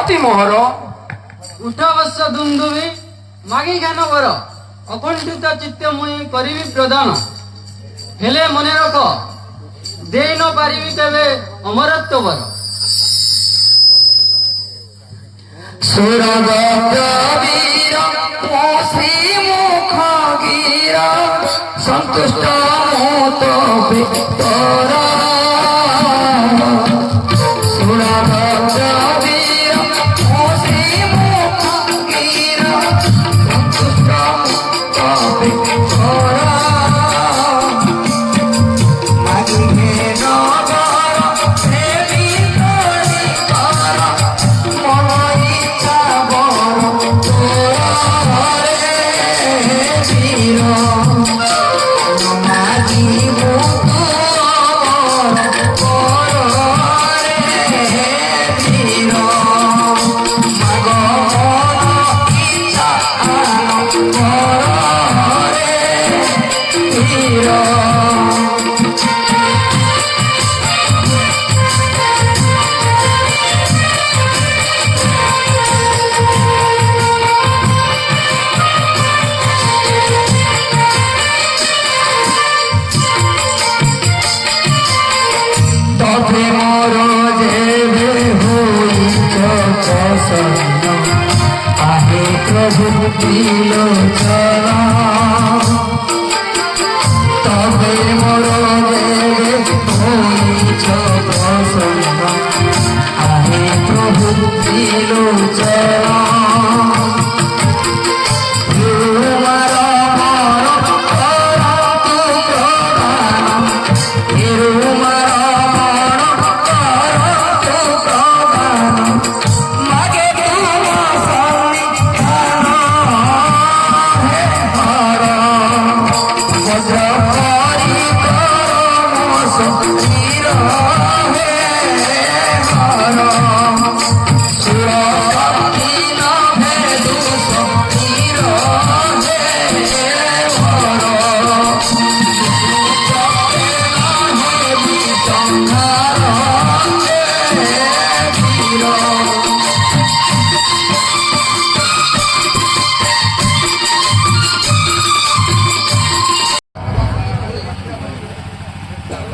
ଅତି ମୋହର। ଉଠ ବସ ଦୁନ୍ଦୁବି ମାଗି ଜ୍ଞାନ ବର ଅକୁଣ୍ଠିତ ଚିତ୍ତ ମୁଇଁ କରିବି ପ୍ରଦାନ। ହେଲେ ମନେ ରଖ ଦେଇ ନ ପାରିବି କେବେ ଅମରତ୍ୱ ବର। ସନ୍ତୁଷ୍ଟ ମୁଁ ତ ଭିତର आहे प्रभु तबे मोर आहे प्रभु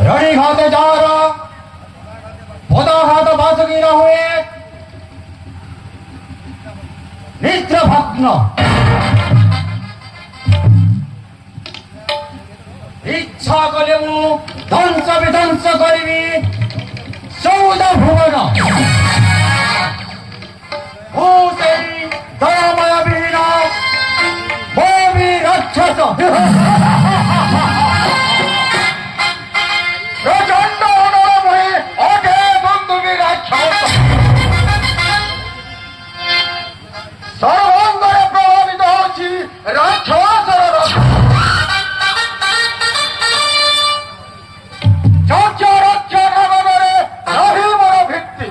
रणी घाते जार भोदा घात बासुकी न हुए निद्र भग्न इच्छा कले मु ध्वंस विध्वंस करी 14 भुवन दयामय विहीन भूमि राक्षस सर्वांगरे प्रभावित होची राक्षसर राज्य रक्षा नगरे रही मोर भित्ति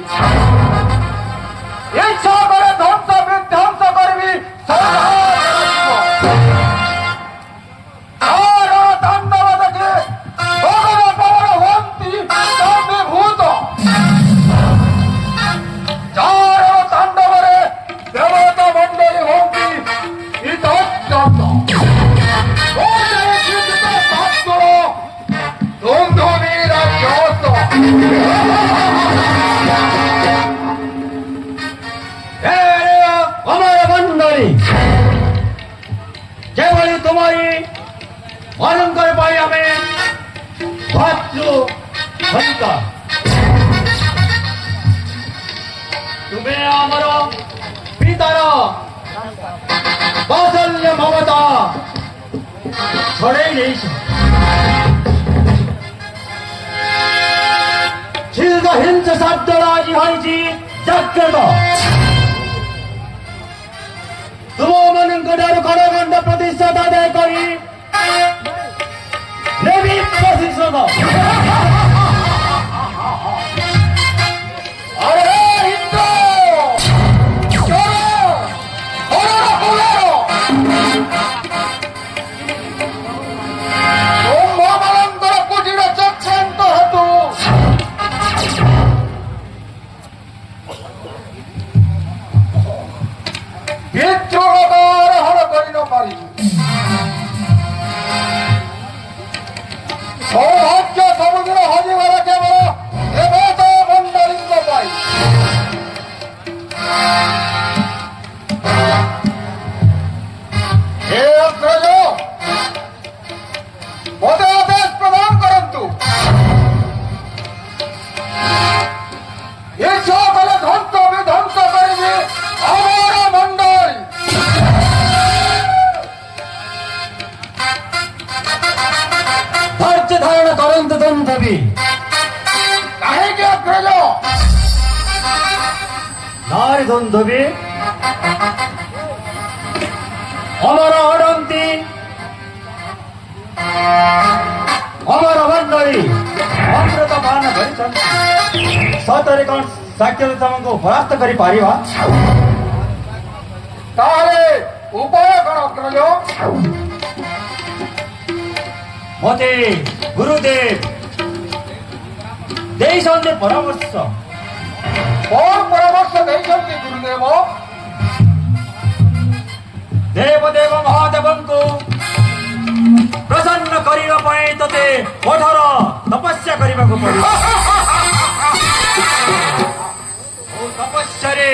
इच्छा करे ध्वंस विध्वंस करबी तांडव देखे भगव पवन हुंती भूत तांडवरे देवता मंडली होती अमर मंडली जेभली तुम्हारी भयंकर पाई आमे भातृ हंता तुम्हें आमर पितार बात्सल्य ममता छड़े नहीं शीघ्र हिंस शब्द राजी हईची जाग्रत तुम मनंकडार खड़गंड प्रतिशत आदाय करी नेवी प्रतिशत अरे हिंदू କାହାରି ଧନ୍ଦବି ଅମର ଅଡନ୍ତି ଅମର ମଣ୍ଡଳୀ ଅମୃତ ପାନ କରିଛନ୍ତି ସତରେ କ'ଣ ସାକ୍ଷରତମଙ୍କୁ ପରାସ୍ତ କରିପାରିବା? ତାହେଲେ ଉପାୟ କ'ଣ ଅଗ୍ରଜ? ମତେ ଗୁରୁଦେବ ଦେଇଛନ୍ତି ପରାମର୍ଶ। କ'ଣ ପରାମର୍ଶ ଦେଇଛନ୍ତି ଗୁରୁଦେବ? ଦେବଦେବ ମହାଦେବଙ୍କୁ ପ୍ରସନ୍ନ କରିବା ପାଇଁ ତତେ କଠୋର ତପସ୍ୟା କରିବାକୁ ପଡ଼ିବ। ଓ ତପସ୍ୟାରେ